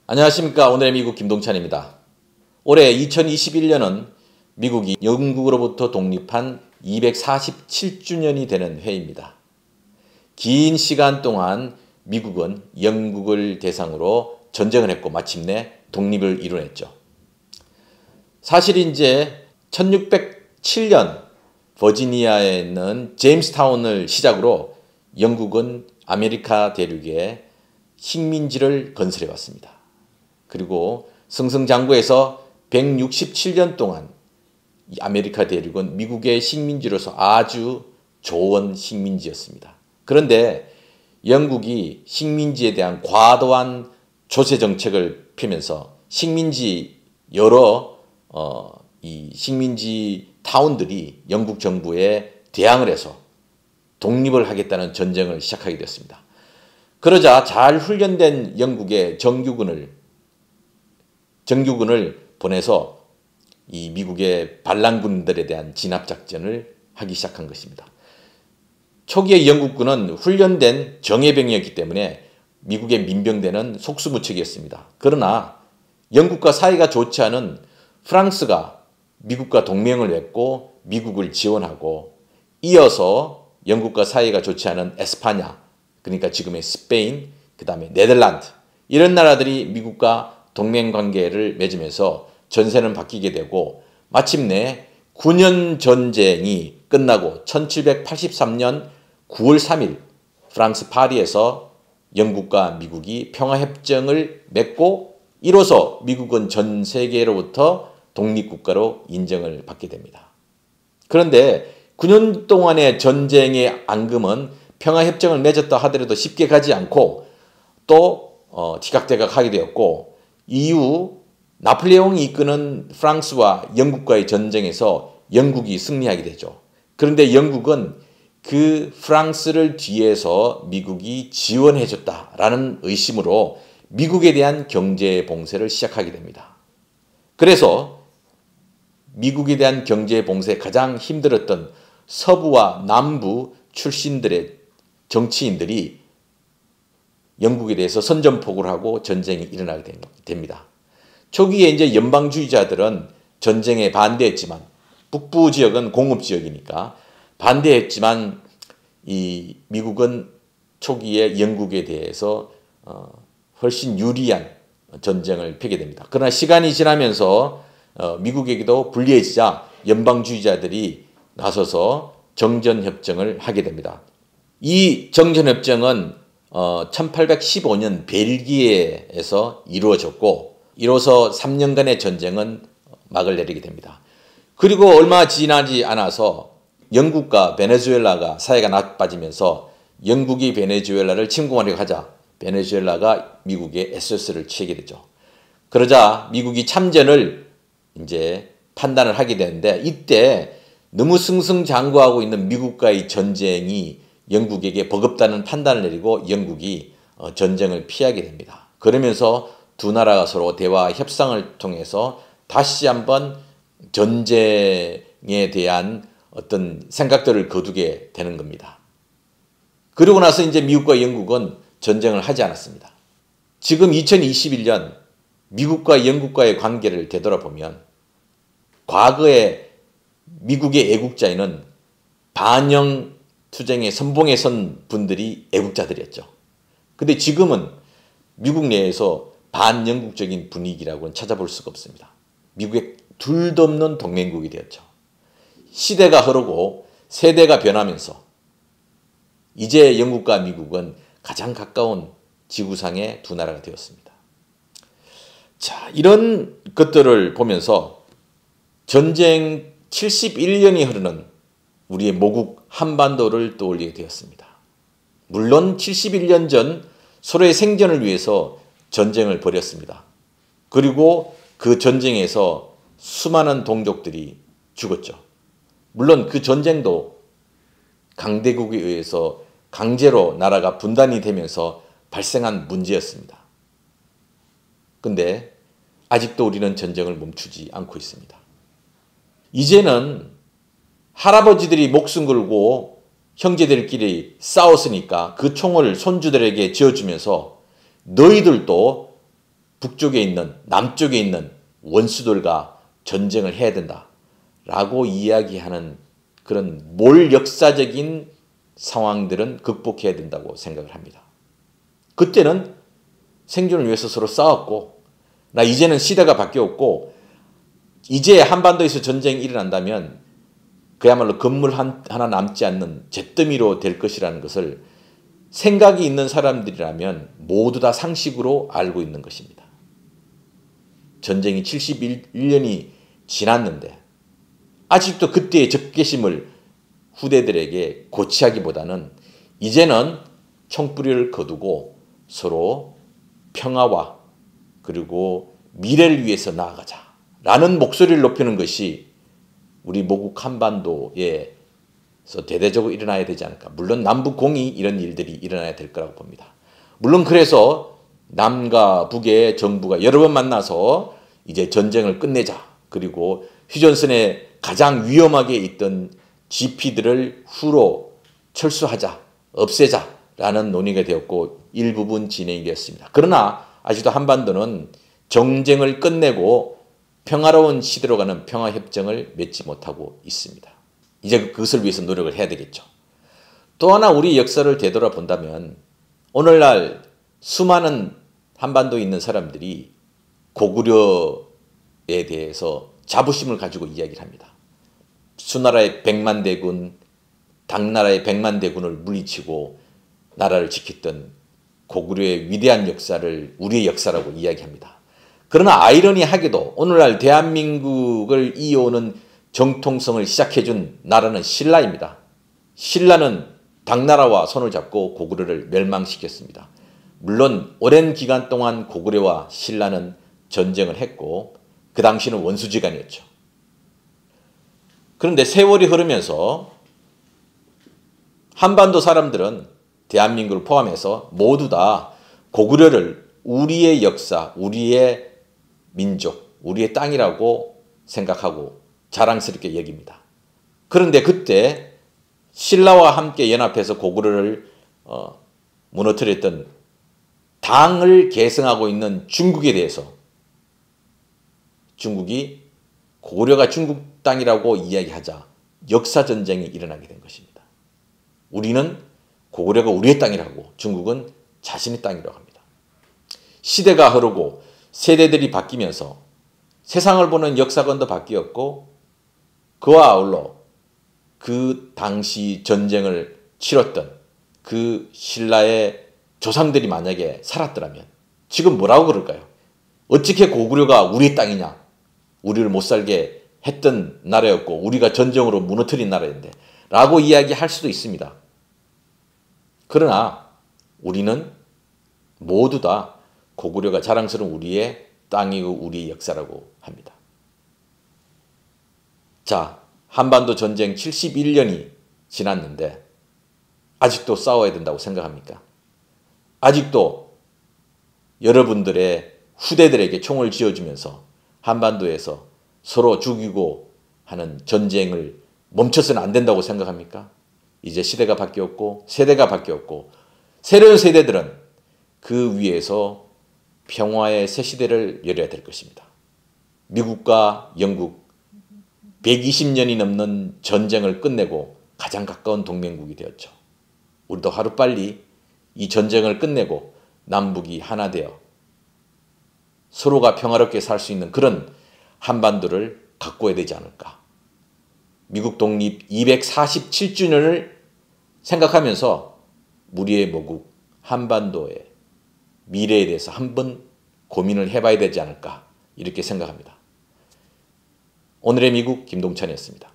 안녕하십니까. 오늘의 미국 김동찬입니다. 올해 2021년은 미국이 영국으로부터 독립한 247주년이 되는 해입니다. 긴 시간 동안 미국은 영국을 대상으로 전쟁을 했고 마침내 독립을 이뤄냈죠. 사실 이제 1607년 버지니아에 있는 제임스타운을 시작으로 영국은 아메리카 대륙에 식민지를 건설해 왔습니다. 그리고 승승장구해서 167년 동안 이 아메리카 대륙은 미국의 식민지로서 아주 좋은 식민지였습니다. 그런데 영국이 식민지에 대한 과도한 조세 정책을 펴면서 식민지 여러 이 식민지 타운들이 영국 정부에 대항을 해서 독립을 하겠다는 전쟁을 시작하게 됐습니다. 그러자 잘 훈련된 영국의 정규군을 보내서 이 미국의 반란군들에 대한 진압작전을 하기 시작한 것입니다. 초기의 영국군은 훈련된 정예병이었기 때문에 미국의 민병대는 속수무책이었습니다. 그러나 영국과 사이가 좋지 않은 프랑스가 미국과 동맹을 맺고 미국을 지원하고 이어서 영국과 사이가 좋지 않은 에스파냐, 그러니까 지금의 스페인, 그 다음에 네덜란드 이런 나라들이 미국과 동맹관계를 맺으면서 전세는 바뀌게 되고 마침내 9년 전쟁이 끝나고 1783년 9월 3일 프랑스 파리에서 영국과 미국이 평화협정을 맺고 이로써 미국은 전 세계로부터 독립국가로 인정을 받게 됩니다. 그런데 9년 동안의 전쟁의 앙금은 평화협정을 맺었다 하더라도 쉽게 가지 않고 또 티각태각 하게 되었고 이후 나폴레옹이 이끄는 프랑스와 영국과의 전쟁에서 영국이 승리하게 되죠. 그런데 영국은 그 프랑스를 뒤에서 미국이 지원해줬다라는 의심으로 미국에 대한 경제 봉쇄를 시작하게 됩니다. 그래서 미국에 대한 경제 봉쇄에 가장 힘들었던 서부와 남부 출신들의 정치인들이 영국에 대해서 선전포고를 하고 전쟁이 일어나게 됩니다. 초기에 이제 연방주의자들은 전쟁에 반대했지만 북부 지역은 공업지역이니까 반대했지만 이 미국은 초기에 영국에 대해서 훨씬 유리한 전쟁을 펴게 됩니다. 그러나 시간이 지나면서 미국에게도 불리해지자 연방주의자들이 나서서 정전협정을 하게 됩니다. 이 정전협정은 1815년 벨기에에서 이루어졌고 이로써 3년간의 전쟁은 막을 내리게 됩니다. 그리고 얼마 지나지 않아서 영국과 베네수엘라가 사이가 나빠지면서 영국이 베네수엘라를 침공하려고 하자 베네수엘라가 미국의 SOS를 취하게 되죠. 그러자 미국이 참전을 이제 판단을 하게 되는데 이때 너무 승승장구하고 있는 미국과의 전쟁이 영국에게 버겁다는 판단을 내리고 영국이 전쟁을 피하게 됩니다. 그러면서 두 나라가 서로 대화 협상을 통해서 다시 한번 전쟁에 대한 어떤 생각들을 거두게 되는 겁니다. 그러고 나서 이제 미국과 영국은 전쟁을 하지 않았습니다. 지금 2021년 미국과 영국과의 관계를 되돌아보면 과거에 미국의 애국자에는 반영 투쟁의 선봉에 선 분들이 애국자들이었죠. 근데 지금은 미국 내에서 반영국적인 분위기라고는 찾아볼 수가 없습니다. 미국의 둘도 없는 동맹국이 되었죠. 시대가 흐르고 세대가 변하면서 이제 영국과 미국은 가장 가까운 지구상의 두 나라가 되었습니다. 자, 이런 것들을 보면서 전쟁 71년이 흐르는 우리의 모국 한반도를 떠올리게 되었습니다. 물론 71년 전 서로의 생존을 위해서 전쟁을 벌였습니다. 그리고 그 전쟁에서 수많은 동족들이 죽었죠. 물론 그 전쟁도 강대국에 의해서 강제로 나라가 분단이 되면서 발생한 문제였습니다. 근데 아직도 우리는 전쟁을 멈추지 않고 있습니다. 이제는 할아버지들이 목숨 걸고 형제들끼리 싸웠으니까 그 총을 손주들에게 쥐어주면서 너희들도 북쪽에 있는 남쪽에 있는 원수들과 전쟁을 해야 된다라고 이야기하는 그런 몰 역사적인 상황들은 극복해야 된다고 생각을 합니다. 그때는 생존을 위해서 서로 싸웠고 나 이제는 시대가 바뀌었고 이제 한반도에서 전쟁이 일어난다면 그야말로 건물 하나 남지 않는 잿더미로 될 것이라는 것을 생각이 있는 사람들이라면 모두 다 상식으로 알고 있는 것입니다. 전쟁이 71년이 지났는데 아직도 그때의 적개심을 후대들에게 고치하기보다는 이제는 총뿌리를 거두고 서로 평화와 그리고 미래를 위해서 나아가자라는 목소리를 높이는 것이 우리 모국 한반도에서 대대적으로 일어나야 되지 않을까. 물론 남북공이 이런 일들이 일어나야 될 거라고 봅니다. 물론 그래서 남과 북의 정부가 여러 번 만나서 이제 전쟁을 끝내자. 그리고 휴전선에 가장 위험하게 있던 GP들을 후로 철수하자. 없애자라는 논의가 되었고 일부분 진행이 되었습니다. 그러나 아직도 한반도는 정쟁을 끝내고 평화로운 시대로 가는 평화협정을 맺지 못하고 있습니다. 이제 그것을 위해서 노력을 해야 되겠죠. 또 하나 우리 역사를 되돌아본다면 오늘날 수많은 한반도에 있는 사람들이 고구려에 대해서 자부심을 가지고 이야기를 합니다. 수나라의 백만대군, 당나라의 백만대군을 물리치고 나라를 지켰던 고구려의 위대한 역사를 우리의 역사라고 이야기합니다. 그러나 아이러니하게도 오늘날 대한민국을 이어오는 정통성을 시작해준 나라는 신라입니다. 신라는 당나라와 손을 잡고 고구려를 멸망시켰습니다. 물론 오랜 기간 동안 고구려와 신라는 전쟁을 했고 그 당시는 원수지간이었죠. 그런데 세월이 흐르면서 한반도 사람들은 대한민국을 포함해서 모두 다 고구려를 우리의 역사, 우리의 민족, 우리의 땅이라고 생각하고 자랑스럽게 여깁니다. 그런데 그때 신라와 함께 연합해서 고구려를 무너뜨렸던 당을 계승하고 있는 중국에 대해서 중국이 고구려가 중국 땅이라고 이야기하자 역사전쟁이 일어나게 된 것입니다. 우리는 고구려가 우리의 땅이라고 중국은 자신의 땅이라고 합니다. 시대가 흐르고 세대들이 바뀌면서 세상을 보는 역사관도 바뀌었고 그와 아울러 그 당시 전쟁을 치렀던 그 신라의 조상들이 만약에 살았더라면 지금 뭐라고 그럴까요? 어떻게 고구려가 우리의 땅이냐? 우리를 못 살게 했던 나라였고 우리가 전쟁으로 무너뜨린 나라인데 라고 이야기할 수도 있습니다. 그러나 우리는 모두 다 고구려가 자랑스러운 우리의 땅이고 우리의 역사라고 합니다. 자, 한반도 전쟁 71년이 지났는데 아직도 싸워야 된다고 생각합니까? 아직도 여러분들의 후대들에게 총을 쥐어주면서 한반도에서 서로 죽이고 하는 전쟁을 멈춰서는 안 된다고 생각합니까? 이제 시대가 바뀌었고 세대가 바뀌었고 새로운 세대들은 그 위에서 평화의 새 시대를 열어야 될 것입니다. 미국과 영국 120년이 넘는 전쟁을 끝내고 가장 가까운 동맹국이 되었죠. 우리도 하루빨리 이 전쟁을 끝내고 남북이 하나 되어 서로가 평화롭게 살 수 있는 그런 한반도를 가꿔야 되지 않을까. 미국 독립 247주년을 생각하면서 우리의 모국 한반도의 미래에 대해서 한번 고민을 해봐야 되지 않을까 이렇게 생각합니다. 오늘의 미국 김동찬이었습니다.